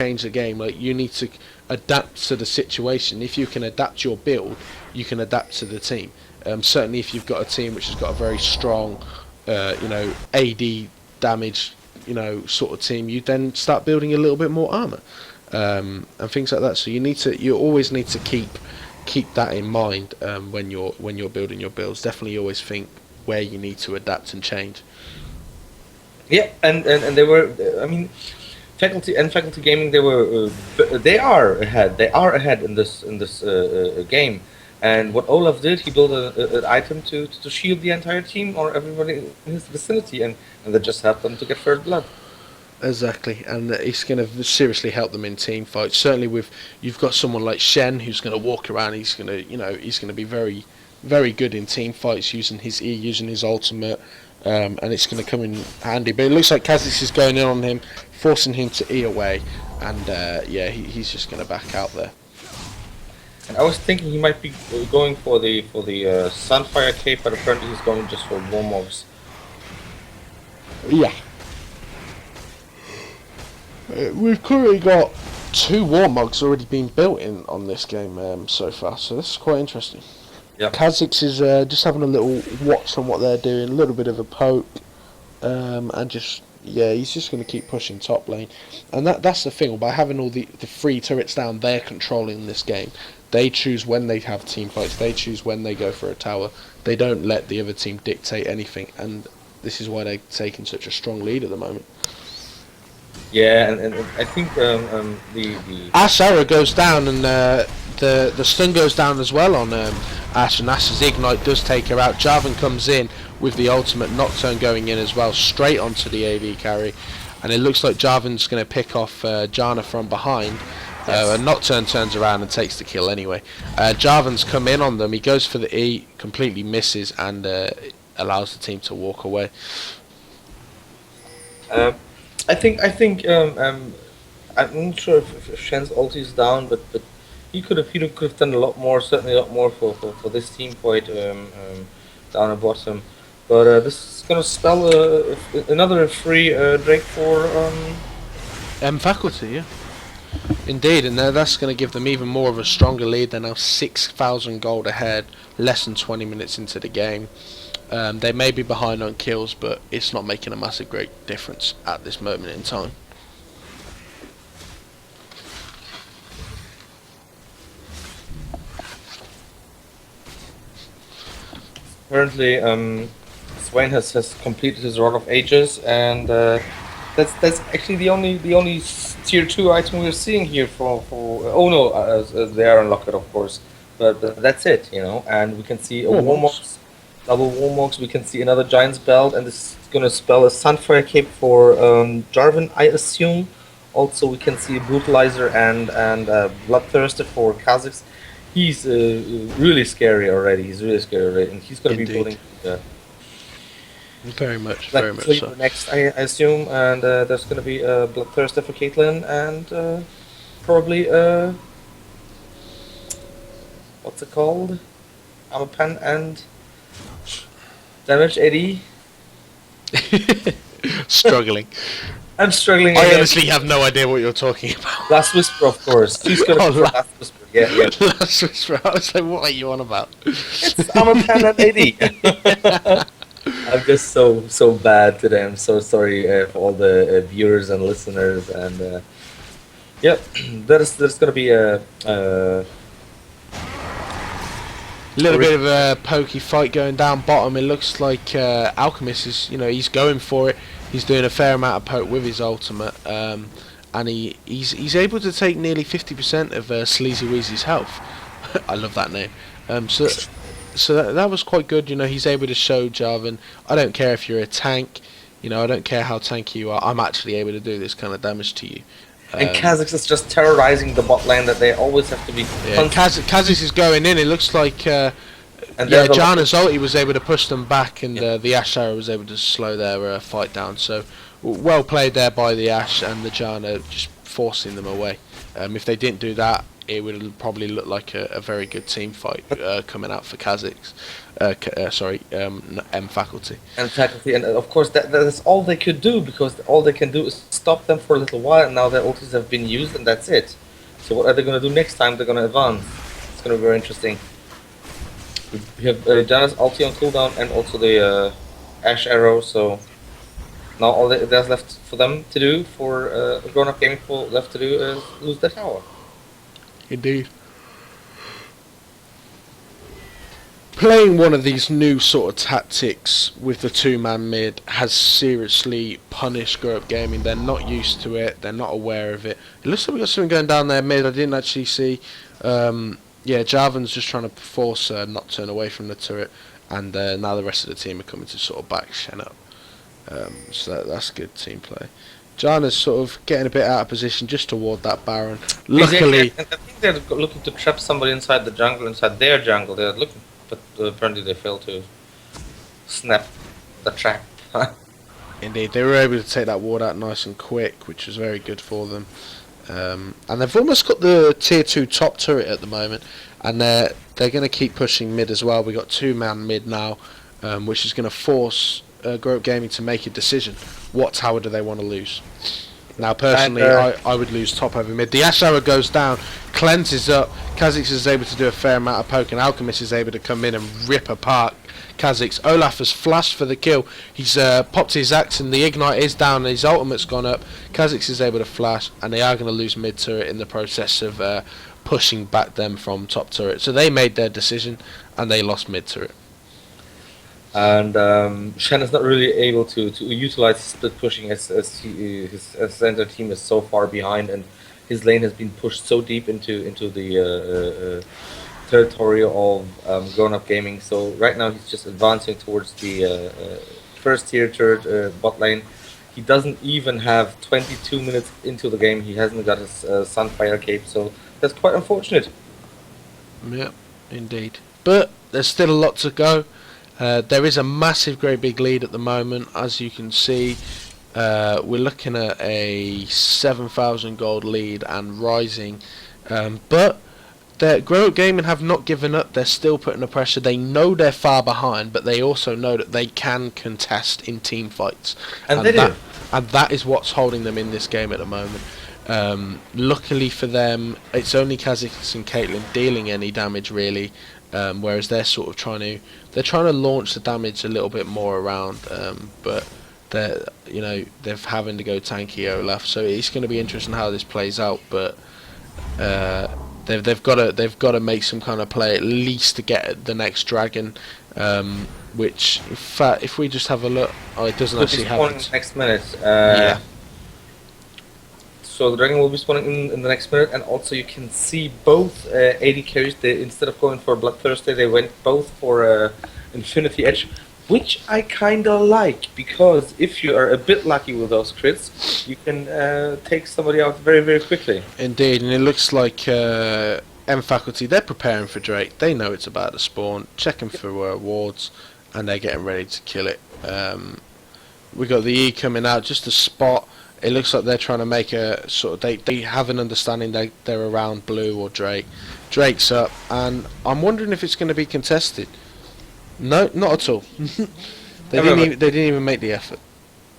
change the game. Like, you need to adapt to the situation. If you can adapt your build, you can adapt to the team. Certainly, if you've got a team which has got a very strong, AD damage, sort of team, you then start building a little bit more armor, and things like that. So you always need to keep that in mind when you're building your builds. Definitely always think where you need to adapt and change. Yeah, and they were. I mean, faculty gaming. They are ahead. They are ahead in this game. And what Olaf did, he built an item to shield the entire team or everybody in his vicinity, and that just helped them to get first blood. Exactly, and it's going to seriously help them in team fights. Certainly, you've got someone like Shen who's going to walk around. He's going to be very, very good in team fights using his E, using his ultimate, and it's going to come in handy. But it looks like Kha'Zix is going in on him, forcing him to E away, and he's just going to back out there. And I was thinking he might be going for the Sunfire Cape, but apparently he's going just for Warmogs. Yeah. We've currently got 2 Warmogs already being built in on this game so far, so this is quite interesting. Yep. Kha'Zix is just having a little watch on what they're doing, a little bit of a poke, and just he's just going to keep pushing top lane, and that's the thing. By having all the free turrets down, they're controlling this game. They choose when they have team fights. They choose when they go for a tower. They don't let the other team dictate anything, and this is why they're taking such a strong lead at the moment. Yeah, and I think the Ash arrow goes down, and the stun goes down as well on Ash, and Ash's ignite does take her out. Jarvan comes in with the ultimate Nocturne going in as well, straight onto the AV carry, and it looks like Jarvan's going to pick off Janna from behind. And Nocturne turns around and takes the kill anyway. Jarvan's come in on them. He goes for the E, completely misses, and allows the team to walk away. I think I'm not sure if Shen's ulti is down, but he could have done a lot more, certainly a lot more for this team fight down at bottom. But this is gonna spell another free Drake for Faculty, yeah. Indeed, and that's going to give them even more of a stronger lead. They're now 6,000 gold ahead, less than 20 minutes into the game. They may be behind on kills, but it's not making a massive great difference at this moment in time. Currently, Swain has completed his Rod of Ages, and that's actually the only tier 2 item we're seeing here for oh no, they are unlocked, of course, but that's it, and we can see a Warmogs, double Warmogs, we can see another Giant's Belt, and this is gonna spell a Sunfire Cape for Jarvan, I assume. Also, we can see a Brutalizer and Bloodthirster for Kha'Zix. He's really scary already. And he's gonna be building. Very much so. Next, I assume, and there's gonna be a Bloodthirster for Caitlyn, and probably what's it called? Amapan and Damage 80. Struggling. I'm struggling. I honestly have no idea what you're talking about. Last Whisper, of course. She's gonna be Last Whisper. Yeah. Last Whisper. I was like, what are you on about? It's Amapan and 80. I'm just so bad today. I'm so sorry for all the viewers and listeners, and there's gonna be a little bit of a pokey fight going down bottom. It looks like Alchemist is, he's going for it. He's doing a fair amount of poke with his ultimate, and he's able to take nearly 50% of Sleazy Weezy's health. I love that name. So that was quite good. He's able to show Jarvan, I don't care if you're a tank, I don't care how tanky you are, I'm actually able to do this kind of damage to you. And Kha'Zix is just terrorizing the bot lane that they always have to be. Yeah, Kha'Zix is going in. It looks like Janna's ulti was able to push them back, and the Ashe arrow was able to slow their fight down. So well played there by the Ashe, and the Janna just forcing them away. If they didn't do that, it would probably look like a very good team fight coming out for Kazakhs. M faculty. And faculty, and of course that's all they could do, because all they can do is stop them for a little while. And now their ultis have been used, and that's it. So what are they going to do next time? They're going to advance. It's going to be very interesting. We have Janus ulti on cooldown and also the Ash arrow. So now all there's left for them to do, for grown-up gaming people left to do, is lose the tower. Indeed. Playing one of these new sort of tactics with the two-man mid has seriously punished Grow Up Gaming. They're not used to it. They're not aware of it. It looks like we got something going down there mid. I didn't actually see. Yeah, Jarvan's just trying to force Nocturne away from the turret, and now the rest of the team are coming to sort of back Shen up. So that's good team play. Jana's sort of getting a bit out of position just toward that Baron. Luckily, I think they're looking to trap somebody inside the jungle, inside their jungle. They're looking, but apparently they failed to snap the trap. indeed, they were able to take that ward out nice and quick, which was very good for them. And they've almost got the tier 2 top turret at the moment, and they're going to keep pushing mid as well. We got two-man mid now, which is going to force Grow Up Gaming to make a decision. What tower do they want to lose? Now, personally, I would lose top over mid. The Ash Arrow goes down, cleanses up. Kha'Zix is able to do a fair amount of poke, and Alchemist is able to come in and rip apart Kha'Zix. Olaf has flashed for the kill. He's popped his axe, and the Ignite is down, and his ultimate's gone up. Kha'Zix is able to flash, and they are going to lose mid turret in the process of pushing back them from top turret. So they made their decision, and they lost mid turret. And Shen is not really able to utilize split pushing, as his center team is so far behind, and his lane has been pushed so deep into the territory of Grown Up Gaming. So right now he's just advancing towards the first tier turret bot lane. He doesn't even have 22 minutes into the game. He hasn't got his Sunfire cape, so that's quite unfortunate. Yep, indeed. But there's still a lot to go. There is a massive, great big lead at the moment, as you can see. We're looking at a 7,000 gold lead and rising. But Grow Up Gaming have not given up. They're still putting the pressure. They know they're far behind, but they also know that they can contest in team fights. And they do. And that is what's holding them in this game at the moment. Luckily for them, it's only Kha'Zix and Caitlyn dealing any damage, really. Whereas they're sort of trying to launch the damage a little bit more around, but they're having to go tanky Olaf, so it's going to be interesting how this plays out. But they've got to make some kind of play at least to get the next dragon, which in fact, if we just have a look, it doesn't actually happen. Next minute. Yeah. So the dragon will be spawning in the next minute, and also you can see both AD carries. Instead of going for Bloodthirsty, they went both for Infinity Edge, which I kinda like, because if you are a bit lucky with those crits, you can take somebody out very, very quickly. Indeed, and it looks like M Faculty, they're preparing for Drake. They know it's about to spawn, checking for wards, and they're getting ready to kill it. We got the E coming out just to spot. It looks like they're trying to make a sort of... They have an understanding they're around Blue or Drake. Drake's up, and I'm wondering if it's going to be contested. No, not at all. They didn't even make the effort.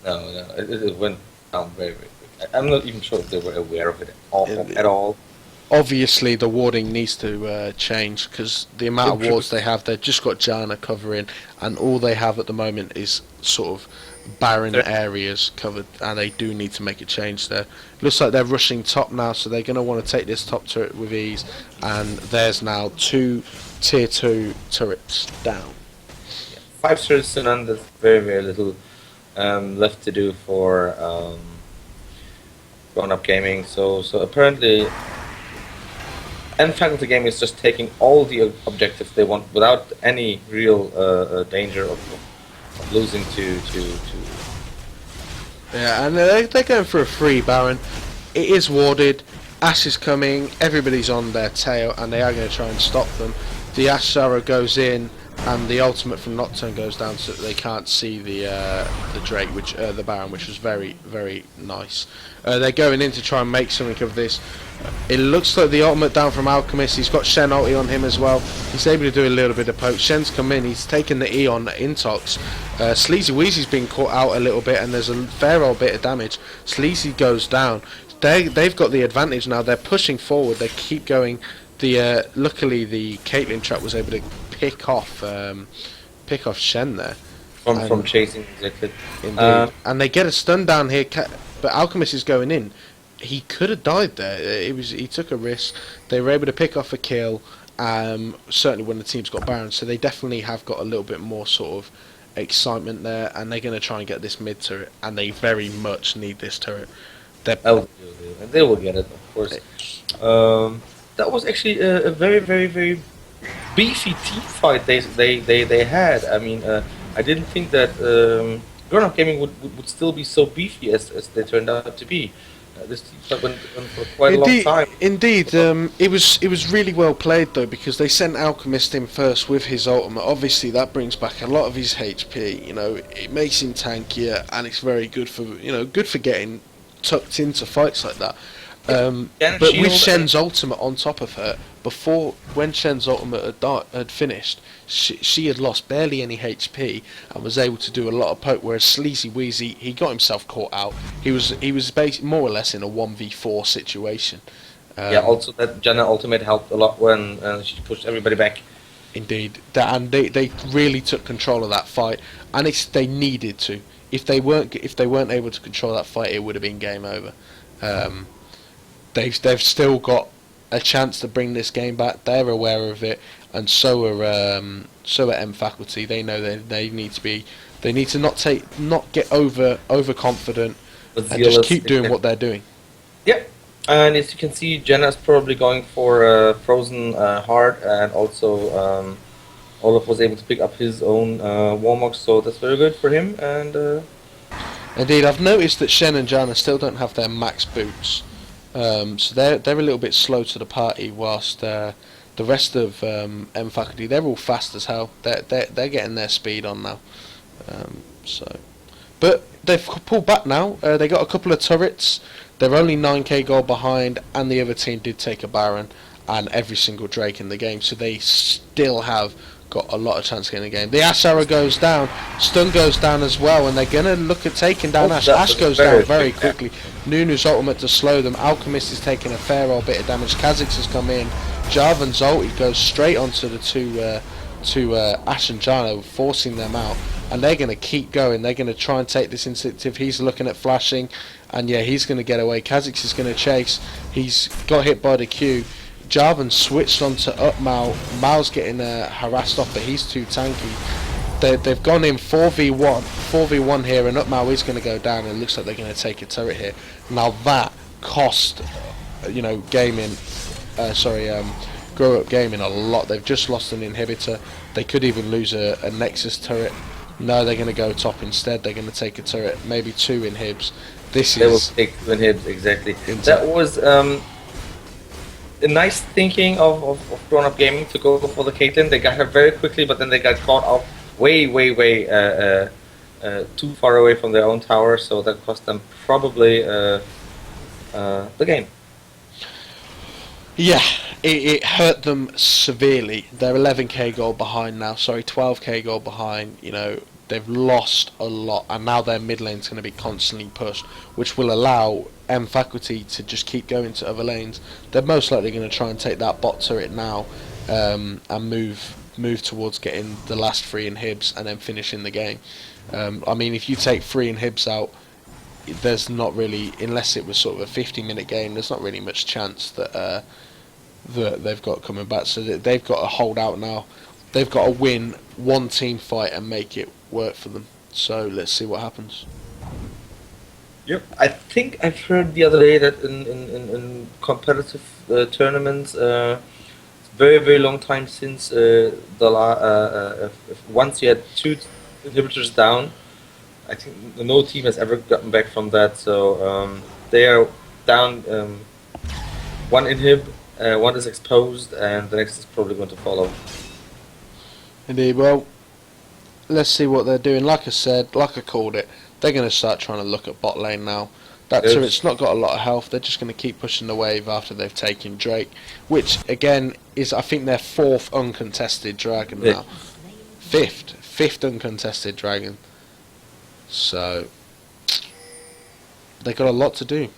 No, it went down very, very quick. I'm not even sure if they were aware of it at all. Obviously, the warding needs to change, because the amount of wards they have, they've just got Janna covering, and all they have at the moment is sort of barren areas covered, and they do need to make a change there. Looks like they're rushing top now, so they're going to want to take this top turret with ease, and there's now 2 tier 2 turrets down. 5 turrets and then there's very, very little left to do for Grown Up Gaming. So apparently M Faculty Gaming is just taking all the objectives they want without any real danger of losing to. Yeah, and they're going for a free Baron. It is warded. Ash is coming. Everybody's on their tail, and they are going to try and stop them. The Ash Arrow goes in, and the ultimate from Nocturne goes down so that they can't see the Drake, which the Baron, which was very very nice. They're going in to try and make something of this. It looks like the ultimate down from Alchemist. He's got Shen ulti on him as well. He's able to do a little bit of poke. Shen's come in. He's taken the E on Intox. Sleazy Weezy's been caught out a little bit, and there's a fair old bit of damage. Sleazy goes down. They've got the advantage now. They're pushing forward. They keep going. Luckily the Caitlyn trap was able to pick off Shen there. From chasing exactly. Indeed. And they get a stun down here, but Alchemist is going in. He could have died there. He took a risk. They were able to pick off a kill. Certainly when the team's got Baron, so they definitely have got a little bit more sort of excitement there, and they're going to try and get this mid turret, and they very much need this turret. And they will get it, of course. That was actually a very, very, very beefy team fight they had. I mean, I didn't think that Grown Up Gaming would still be so beefy as they turned out to be. This team fight went for quite a long time. Indeed, it was really well played though, because they sent Alchemist in first with his ultimate. Obviously, that brings back a lot of his HP. You know, it makes him tankier, and it's very good for getting tucked into fights like that. But with Shen's ultimate on top of her, when Shen's ultimate had finished, she had lost barely any HP and was able to do a lot of poke. Whereas Sleazy Weezy, he got himself caught out. He was more or less in a 1v4 situation. Also that Janna ultimate helped a lot when she pushed everybody back. Indeed, and they really took control of that fight, and they needed to. If they weren't able to control that fight, it would have been game over. They've still got a chance to bring this game back. They're aware of it, and so are M Faculty. They know they need to not get overconfident and just keep doing what they're doing. Yep. And as you can see, Jenna's probably going for Frozen Heart, and also Olaf was able to pick up his own Warmog, so that's very good for him. And indeed, I've noticed that Shen and Janna still don't have their max boots. So they're a little bit slow to the party, whilst the rest of M Faculty, they're all fast as hell. They're getting their speed on now. But they've pulled back now. They got a couple of turrets. They're only 9k gold behind, and the other team did take a Baron and every single Drake in the game, so they still have got a lot of chance of getting the game. The Ash arrow goes down, stun goes down as well, and they're gonna look at taking down Ash. Ash goes down very quickly. Nunu's ultimate to slow them. Alchemist is taking a fair old bit of damage. Kha'Zix has come in. Jarvan's ulti goes straight onto the two Ash and Jarno, forcing them out, and they're gonna keep going. They're gonna try and take this initiative. He's looking at flashing, and yeah, he's gonna get away. Kha'Zix is gonna chase. He's got hit by the Q. Jarvan switched onto up Mao. Mao's getting harassed off, but he's too tanky. They've gone in 4v1 here, and up Mao is going to go down, and it looks like they're going to take a turret here. Now that cost, Grow Up Gaming a lot. They've just lost an inhibitor. They could even lose a Nexus turret. No, they're going to go top instead. They're going to take a turret, maybe 2 inhibs. They will take 2 inhibs, exactly. That was a nice thinking of Grown Up Gaming to go for the Caitlyn. They got her very quickly, but then they got caught off way too far away from their own tower, so that cost them probably the game. Yeah, it hurt them severely. They're 11k gold behind now. Sorry, 12k gold behind. You know, they've lost a lot, and now their mid lane's going to be constantly pushed, which will allow M Faculty to just keep going to other lanes. They're most likely going to try and take that bot turret now, and move towards getting the last 3 inhibs and then finishing the game. I mean, if you take 3 inhibs out, there's not really, unless it was sort of a 50-minute game, there's not really much chance that they've got coming back. So they've got to hold out now. They've got to win one team fight and make it work for them. So let's see what happens. Yep. I think I've heard the other day that in competitive tournaments, very, very long time since once you had 2 inhibitors down, I think no team has ever gotten back from that. So they are down 1 inhib, 1 is exposed, and the next is probably going to follow. Indeed. Well, let's see what they're doing. Like I said, like I called it, they're going to start trying to look at bot lane now. That Good. turret's not got a lot of health. They're just going to keep pushing the wave after they've taken Drake, which again is, I think, their 4th uncontested dragon Yeah. now. 5th uncontested dragon. So they got a lot to do.